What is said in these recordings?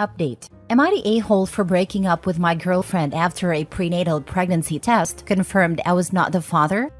Update. Am I the a-hole for breaking up with my girlfriend after a prenatal pregnancy test confirmed I was not the father?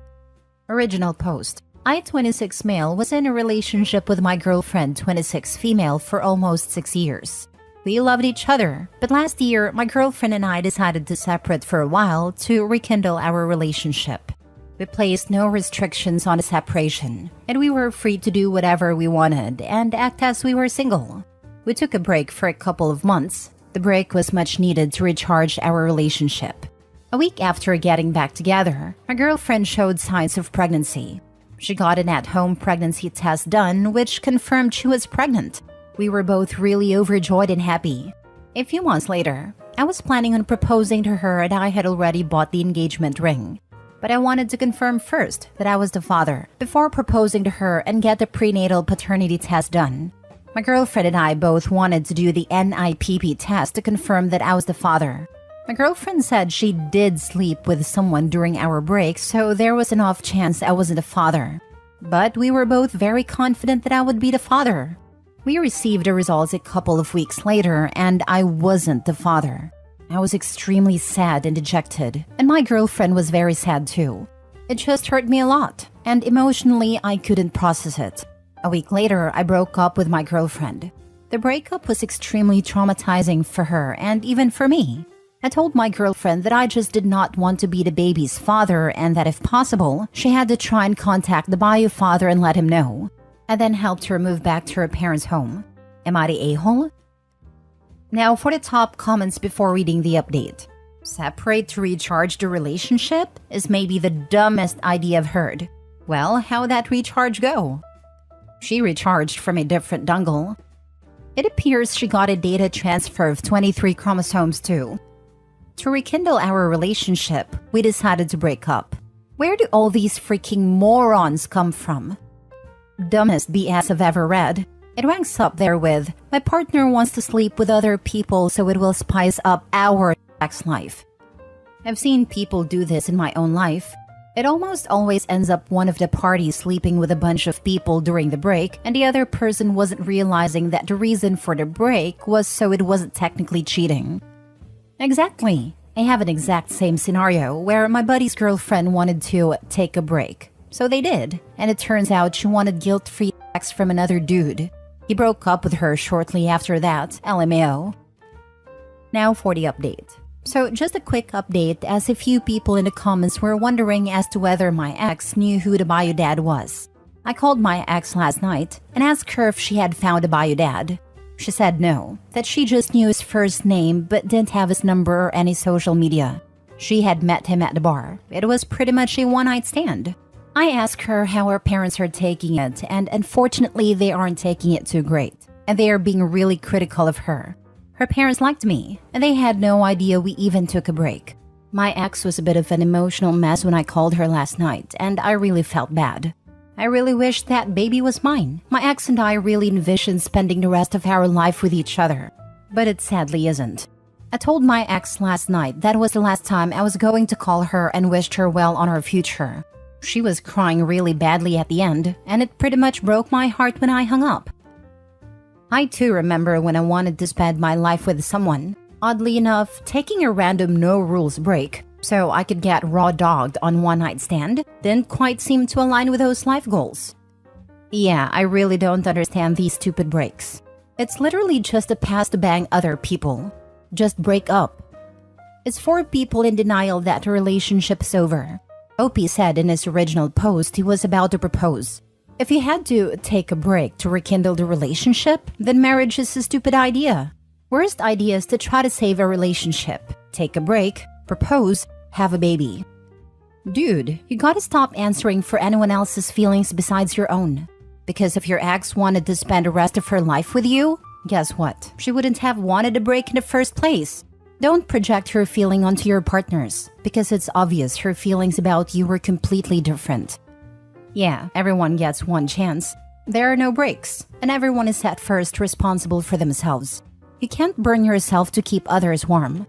Original post. I, 26 male, was in a relationship with my girlfriend, 26 female, for almost 6 years. We loved each other, but last year, my girlfriend and I decided to separate for a while to rekindle our relationship. We placed no restrictions on the separation, and we were free to do whatever we wanted and act as we were single. We took a break for a couple of months. The break was much needed to recharge our relationship. A week after getting back together, my girlfriend showed signs of pregnancy. She got an at-home pregnancy test done, which confirmed she was pregnant. We were both really overjoyed and happy. A few months later, I was planning on proposing to her and I had already bought the engagement ring. But I wanted to confirm first that I was the father before proposing to her and get the prenatal paternity test done. My girlfriend and I both wanted to do the NIPP test to confirm that I was the father. My girlfriend said she did sleep with someone during our break, so there was an off chance I wasn't the father. But we were both very confident that I would be the father. We received the results a couple of weeks later, and I wasn't the father. I was extremely sad and dejected, and my girlfriend was very sad too. It just hurt me a lot, and emotionally I couldn't process it. A week later, I broke up with my girlfriend. The breakup was extremely traumatizing for her and even for me. I told my girlfriend that I just did not want to be the baby's father and that if possible, she had to try and contact the bio father and let him know. I then helped her move back to her parents' home. Am I the a-hole? Now for the top comments before reading the update. Separate to recharge the relationship is maybe the dumbest idea I've heard. Well, how'd that recharge go? She recharged from a different dongle. It appears she got a data transfer of 23 chromosomes too. To rekindle our relationship, we decided to break up. Where do all these freaking morons come from? Dumbest BS I've ever read. It ranks up there with, my partner wants to sleep with other people so it will spice up our sex life. I've seen people do this in my own life. It almost always ends up one of the parties sleeping with a bunch of people during the break and the other person wasn't realizing that the reason for the break was so it wasn't technically cheating. Exactly. I have an exact same scenario where my buddy's girlfriend wanted to take a break. So they did, and it turns out she wanted guilt-free sex from another dude. He broke up with her shortly after that, LMAO. Now for the update. So just a quick update as a few people in the comments were wondering as to whether my ex knew who the bio dad was. I called my ex last night and asked her if she had found a bio dad. She said no, that she just knew his first name but didn't have his number or any social media. She had met him at the bar. It was pretty much a one-night stand. I asked her how her parents are taking it, and unfortunately they aren't taking it too great, and they are being really critical of her. Her parents liked me, and they had no idea we even took a break. My ex was a bit of an emotional mess when I called her last night, and I really felt bad. I really wished that baby was mine. My ex and I really envisioned spending the rest of our life with each other, but it sadly isn't. I told my ex last night that was the last time I was going to call her and wished her well on our future. She was crying really badly at the end, and it pretty much broke my heart when I hung up. I too remember when I wanted to spend my life with someone. Oddly enough, taking a random no-rules break so I could get raw-dogged on one-night stand didn't quite seem to align with those life goals. Yeah, I really don't understand these stupid breaks. It's literally just a pass to bang other people. Just break up. It's for people in denial that the relationship's over. OP said in his original post he was about to propose. If he had to take a break to rekindle the relationship, then marriage is a stupid idea. Worst idea is to try to save a relationship. Take a break, propose, have a baby. Dude, you gotta stop answering for anyone else's feelings besides your own. Because if your ex wanted to spend the rest of her life with you, guess what? She wouldn't have wanted a break in the first place. Don't project her feeling onto your partners, because it's obvious her feelings about you were completely different. Yeah, everyone gets one chance. There are no breaks, and everyone is at first responsible for themselves. You can't burn yourself to keep others warm.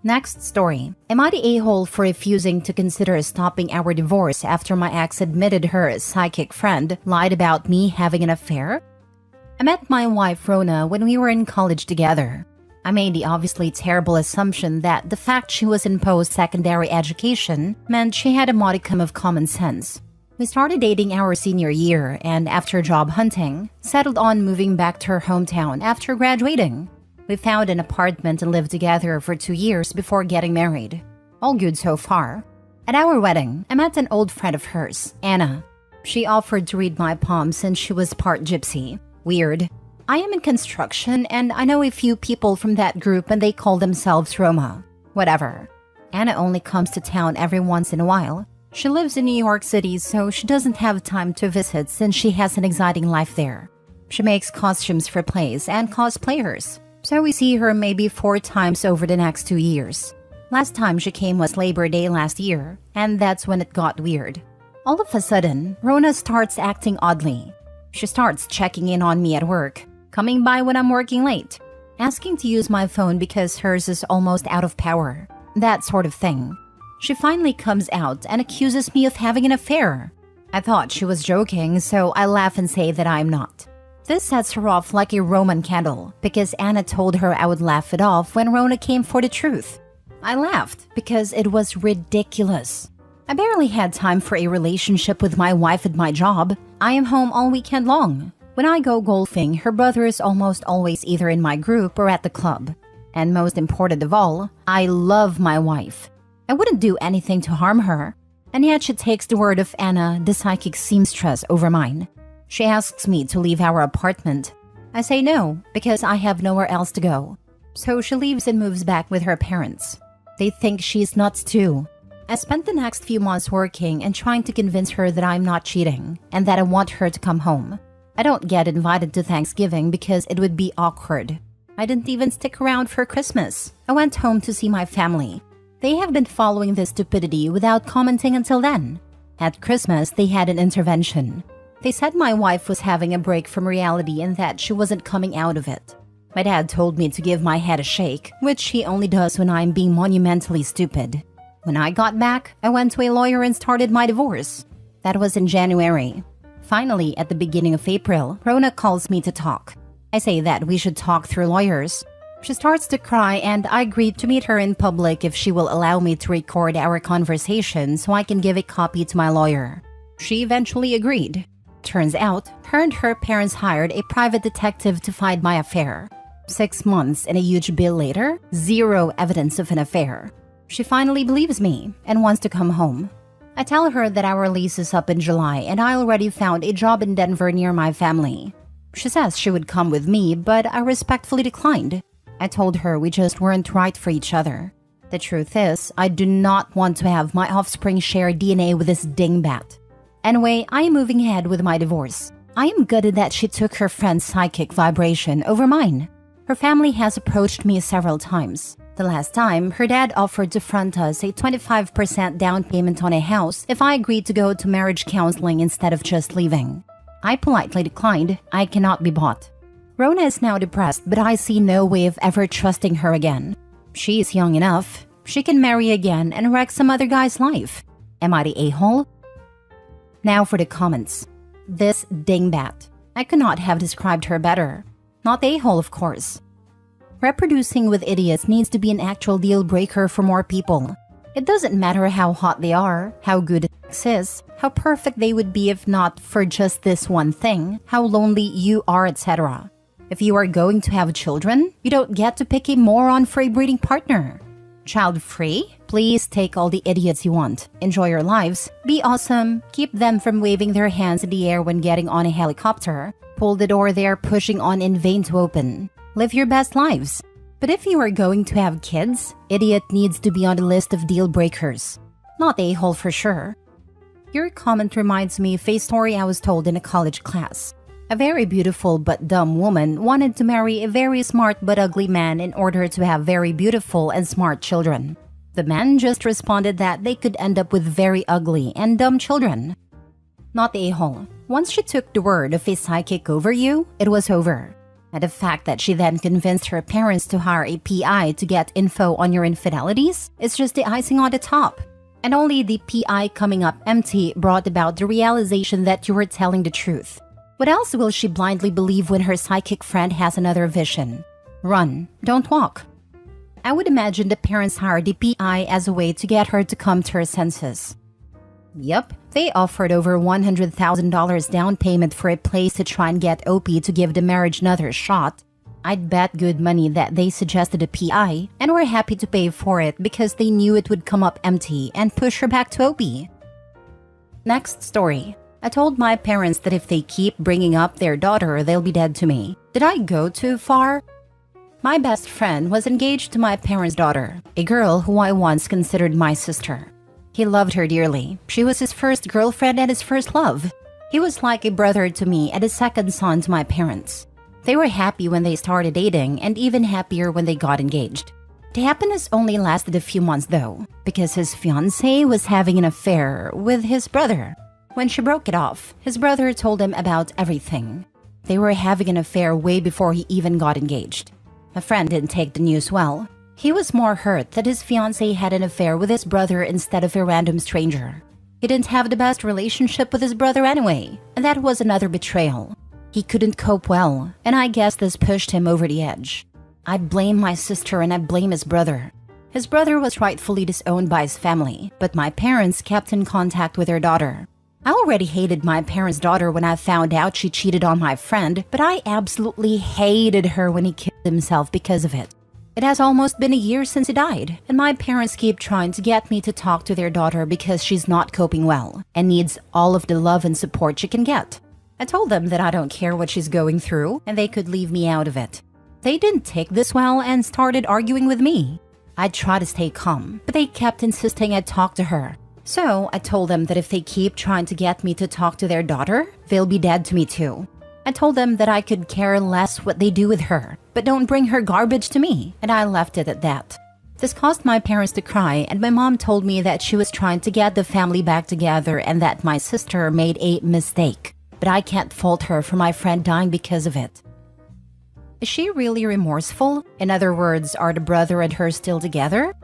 Next story. Am I the a-hole for refusing to consider stopping our divorce after my ex admitted her psychic friend lied about me having an affair? I met my wife Rona when we were in college together. I made the obviously terrible assumption that the fact she was in post-secondary education meant she had a modicum of common sense. We started dating our senior year and after job hunting, settled on moving back to her hometown after graduating. We found an apartment and lived together for 2 years before getting married. All good so far. At our wedding, I met an old friend of hers, Anna. She offered to read my palm since she was part gypsy. Weird. I am in construction and I know a few people from that group and they call themselves Roma. Whatever. Anna only comes to town every once in a while. She lives in New York City, so she doesn't have time to visit since she has an exciting life there. She makes costumes for plays and cosplayers, so we see her maybe 4 times over the next 2 years. Last time she came was Labor Day last year, and that's when it got weird. All of a sudden, Rona starts acting oddly. She starts checking in on me at work, coming by when I'm working late, asking to use my phone because hers is almost out of power, that sort of thing. She finally comes out and accuses me of having an affair. I thought she was joking, so I laugh and say that I'm not. This sets her off like a Roman candle because Anna told her I would laugh it off when Rona came for the truth. I laughed because it was ridiculous. I barely had time for a relationship with my wife at my job. I am home all weekend long. When I go golfing, her brother is almost always either in my group or at the club. And most important of all, I love my wife. I wouldn't do anything to harm her. And yet she takes the word of Anna, the psychic seamstress, over mine. She asks me to leave our apartment. I say no, because I have nowhere else to go. So she leaves and moves back with her parents. They think she's nuts too. I spent the next few months working and trying to convince her that I'm not cheating and that I want her to come home. I don't get invited to Thanksgiving because it would be awkward. I didn't even stick around for Christmas. I went home to see my family. They have been following this stupidity without commenting until then. At Christmas, they had an intervention. They said my wife was having a break from reality and that she wasn't coming out of it. My dad told me to give my head a shake, which he only does when I'm being monumentally stupid. When I got back, I went to a lawyer and started my divorce. That was in January. Finally, at the beginning of April, Rona calls me to talk. I say that we should talk through lawyers. She starts to cry and I agreed to meet her in public if she will allow me to record our conversation so I can give a copy to my lawyer. She eventually agreed. Turns out, her and her parents hired a private detective to find my affair. 6 months and a huge bill later, 0 evidence of an affair. She finally believes me and wants to come home. I tell her that our lease is up in July and I already found a job in Denver near my family. She says she would come with me, but I respectfully declined. I told her we just weren't right for each other. The truth is, I do not want to have my offspring share DNA with this dingbat. Anyway, I am moving ahead with my divorce. I am gutted that she took her friend's psychic vibration over mine. Her family has approached me several times. The last time, her dad offered to front us a 25% down payment on a house if I agreed to go to marriage counseling instead of just leaving. I politely declined. I cannot be bought. Rona is now depressed, but I see no way of ever trusting her again. She is young enough. She can marry again and wreck some other guy's life. Am I the a-hole? Now for the comments. This dingbat. I could not have described her better. Not the a-hole, of course. Reproducing with idiots needs to be an actual deal breaker for more people. It doesn't matter how hot they are, how good sex is, how perfect they would be if not for just this one thing, how lonely you are, etc. If you are going to have children, you don't get to pick a moron for a breeding partner. Child-free? Please take all the idiots you want. Enjoy your lives. Be awesome. Keep them from waving their hands in the air when getting on a helicopter. Pull the door they are pushing on in vain to open. Live your best lives. But if you are going to have kids, idiot needs to be on the list of deal breakers. Not a-hole for sure. Your comment reminds me of a story I was told in a college class. A very beautiful but dumb woman wanted to marry a very smart but ugly man in order to have very beautiful and smart children. The man just responded that they could end up with very ugly and dumb children. Not a-hole. Once she took the word of a psychic over you, it was over. And the fact that she then convinced her parents to hire a PI to get info on your infidelities is just the icing on the top. And only the PI coming up empty brought about the realization that you were telling the truth. What else will she blindly believe when her psychic friend has another vision? Run, don't walk. I would imagine the parents hired the PI as a way to get her to come to her senses. Yep, they offered over $100,000 down payment for a place to try and get OP to give the marriage another shot. I'd bet good money that they suggested a PI and were happy to pay for it because they knew it would come up empty and push her back to OP. Next story. I told my parents that if they keep bringing up their daughter, they'll be dead to me. Did I go too far? My best friend was engaged to my parents' daughter, a girl who I once considered my sister. He loved her dearly. She was his first girlfriend and his first love. He was like a brother to me and a second son to my parents. They were happy when they started dating and even happier when they got engaged. The happiness only lasted a few months though, because his fiancée was having an affair with his brother. When she broke it off, his brother told him about everything. They were having an affair way before he even got engaged. My friend didn't take the news well. He was more hurt that his fiancée had an affair with his brother instead of a random stranger. He didn't have the best relationship with his brother anyway, and that was another betrayal. He couldn't cope well, and I guess this pushed him over the edge. I blame my sister and I blame his brother. His brother was rightfully disowned by his family, but my parents kept in contact with their daughter. I already hated my parents' daughter when I found out she cheated on my friend, but I absolutely hated her when he killed himself because of it. It has almost been a year since he died, and my parents keep trying to get me to talk to their daughter because she's not coping well and needs all of the love and support she can get. I told them that I don't care what she's going through and they could leave me out of it. They didn't take this well and started arguing with me. I tried to stay calm, but they kept insisting I talk to her. So I told them that if they keep trying to get me to talk to their daughter, they'll be dead to me too. I told them that I could care less what they do with her, but don't bring her garbage to me, and I left it at that. This caused my parents to cry, and my mom told me that she was trying to get the family back together and that my sister made a mistake. But I can't fault her for my friend dying because of it. Is she really remorseful? In other words, are the brother and her still together?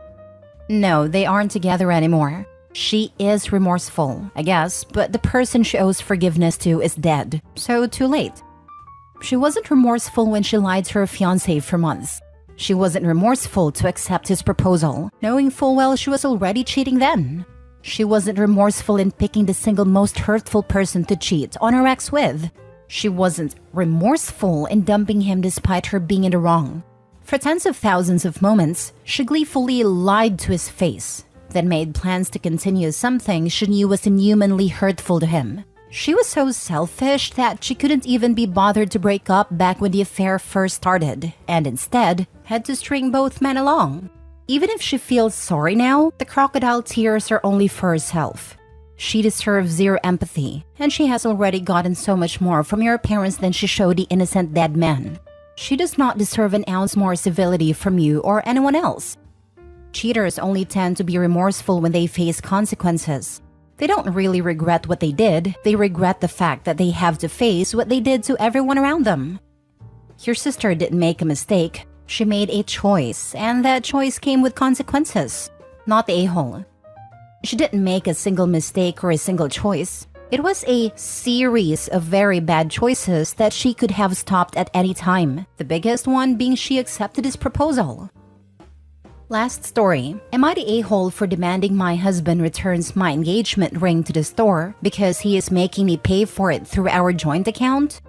No, they aren't together anymore. She is remorseful, I guess, but the person she owes forgiveness to is dead, so too late. She wasn't remorseful when she lied to her fiancé for months. She wasn't remorseful to accept his proposal, knowing full well she was already cheating then. She wasn't remorseful in picking the single most hurtful person to cheat on her ex with. She wasn't remorseful in dumping him despite her being in the wrong. For tens of thousands of moments, she gleefully lied to his face, then made plans to continue something she knew was inhumanly hurtful to him. She was so selfish that she couldn't even be bothered to break up back when the affair first started, and instead had to string both men along. Even if she feels sorry now, the crocodile tears are only for herself. She deserves zero empathy, and she has already gotten so much more from your parents than she showed the innocent dead man. She does not deserve an ounce more civility from you or anyone else. Cheaters only tend to be remorseful when they face consequences. They don't really regret what they did, they regret the fact that they have to face what they did to everyone around them. Your sister didn't make a mistake, she made a choice, and that choice came with consequences, not the a-hole. She didn't make a single mistake or a single choice. It was a series of very bad choices that she could have stopped at any time, the biggest one being she accepted his proposal. Last story. Am I the a-hole for demanding my husband returns my engagement ring to the store because he is making me pay for it through our joint account?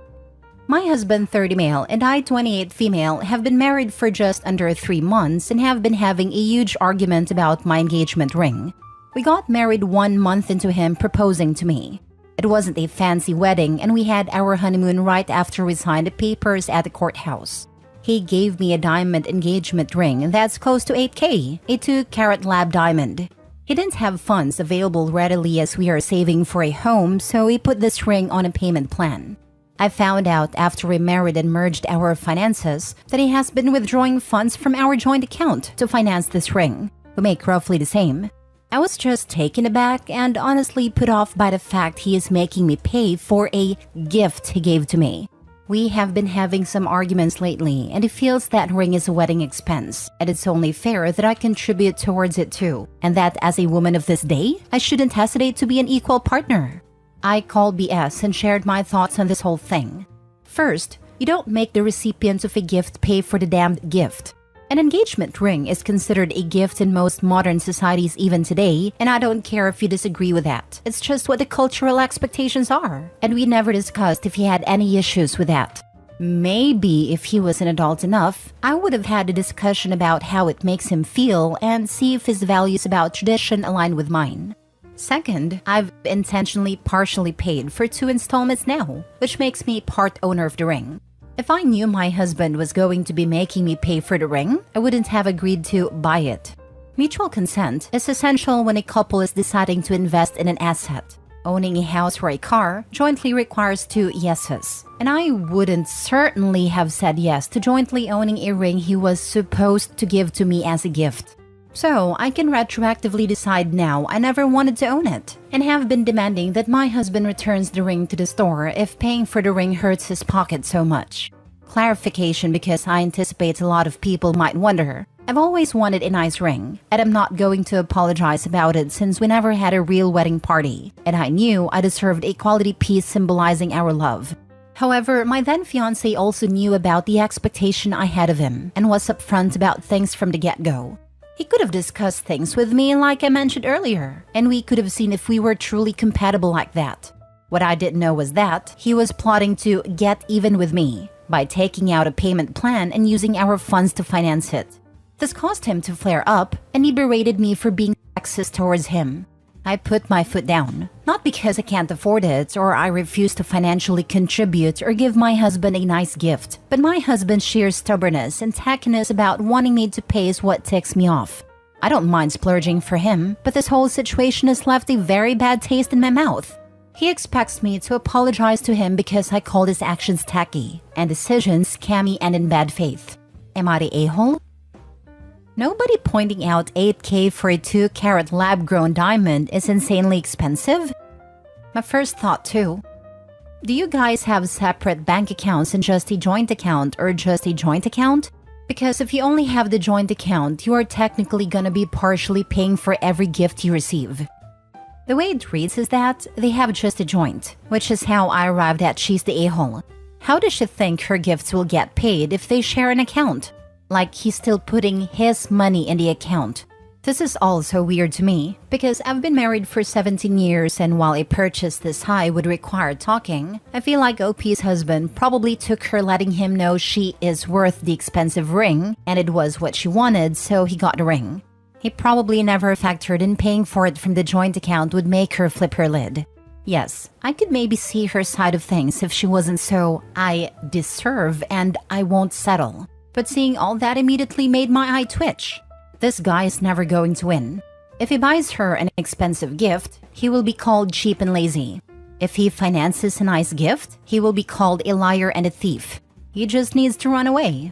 My husband, 30 male, and I, 28 female, have been married for just under 3 months and have been having a huge argument about my engagement ring. We got married 1 month into him proposing to me. It wasn't a fancy wedding and we had our honeymoon right after we signed the papers at the courthouse. He gave me a diamond engagement ring that's close to 8K, a 2-carat lab diamond. He didn't have funds available readily as we are saving for a home, so he put this ring on a payment plan. I found out after we married and merged our finances that he has been withdrawing funds from our joint account to finance this ring. We make roughly the same. I was just taken aback and honestly put off by the fact he is making me pay for a gift he gave to me. We have been having some arguments lately, and he feels that ring is a wedding expense, and it's only fair that I contribute towards it too, and that as a woman of this day, I shouldn't hesitate to be an equal partner. I called BS and shared my thoughts on this whole thing. First, you don't make the recipient of a gift pay for the damned gift. An engagement ring is considered a gift in most modern societies even today, and I don't care if you disagree with that. It's just what the cultural expectations are. And we never discussed if he had any issues with that. Maybe if he was an adult enough, I would have had a discussion about how it makes him feel and see if his values about tradition align with mine. Second, I've intentionally partially paid for 2 installments now, which makes me part owner of the ring. If I knew my husband was going to be making me pay for the ring, I wouldn't have agreed to buy it. Mutual consent is essential when a couple is deciding to invest in an asset. Owning a house or a car jointly requires 2 yeses. And I wouldn't certainly have said yes to jointly owning a ring he was supposed to give to me as a gift. So I can retroactively decide now I never wanted to own it, and have been demanding that my husband returns the ring to the store if paying for the ring hurts his pocket so much. Clarification, because I anticipate a lot of people might wonder. I've always wanted a nice ring, and I'm not going to apologize about it since we never had a real wedding party, and I knew I deserved a quality piece symbolizing our love. However, my then fiancé also knew about the expectation I had of him, and was upfront about things from the get-go. He could have discussed things with me like I mentioned earlier, and we could have seen if we were truly compatible like that. What I didn't know was that he was plotting to get even with me by taking out a payment plan and using our funds to finance it. This caused him to flare up, and he berated me for being sexist towards him. I put my foot down, not because I can't afford it or I refuse to financially contribute or give my husband a nice gift, but my husband's sheer stubbornness and tackiness about wanting me to pay is what ticks me off. I don't mind splurging for him, but this whole situation has left a very bad taste in my mouth. He expects me to apologize to him because I called his actions tacky and decisions scammy and in bad faith. Am I the a-hole? Nobody pointing out $8K for a 2-carat lab-grown diamond is insanely expensive? My first thought too. Do you guys have separate bank accounts and just a joint account, or just a joint account? Because if you only have the joint account, you are technically gonna be partially paying for every gift you receive. The way it reads is that they have just a joint, which is how I arrived at she's the a-hole. How does she think her gifts will get paid if they share an account? Like he's still putting his money in the account. This is also weird to me, because I've been married for 17 years, and while a purchase this high would require talking, I feel like OP's husband probably took her letting him know she is worth the expensive ring, and it was what she wanted, so he got the ring. He probably never factored in paying for it from the joint account would make her flip her lid. Yes, I could maybe see her side of things if she wasn't so, I deserve and I won't settle. But seeing all that immediately made my eye twitch. This guy is never going to win. If he buys her an expensive gift, he will be called cheap and lazy. If he finances a nice gift, he will be called a liar and a thief. He just needs to run away.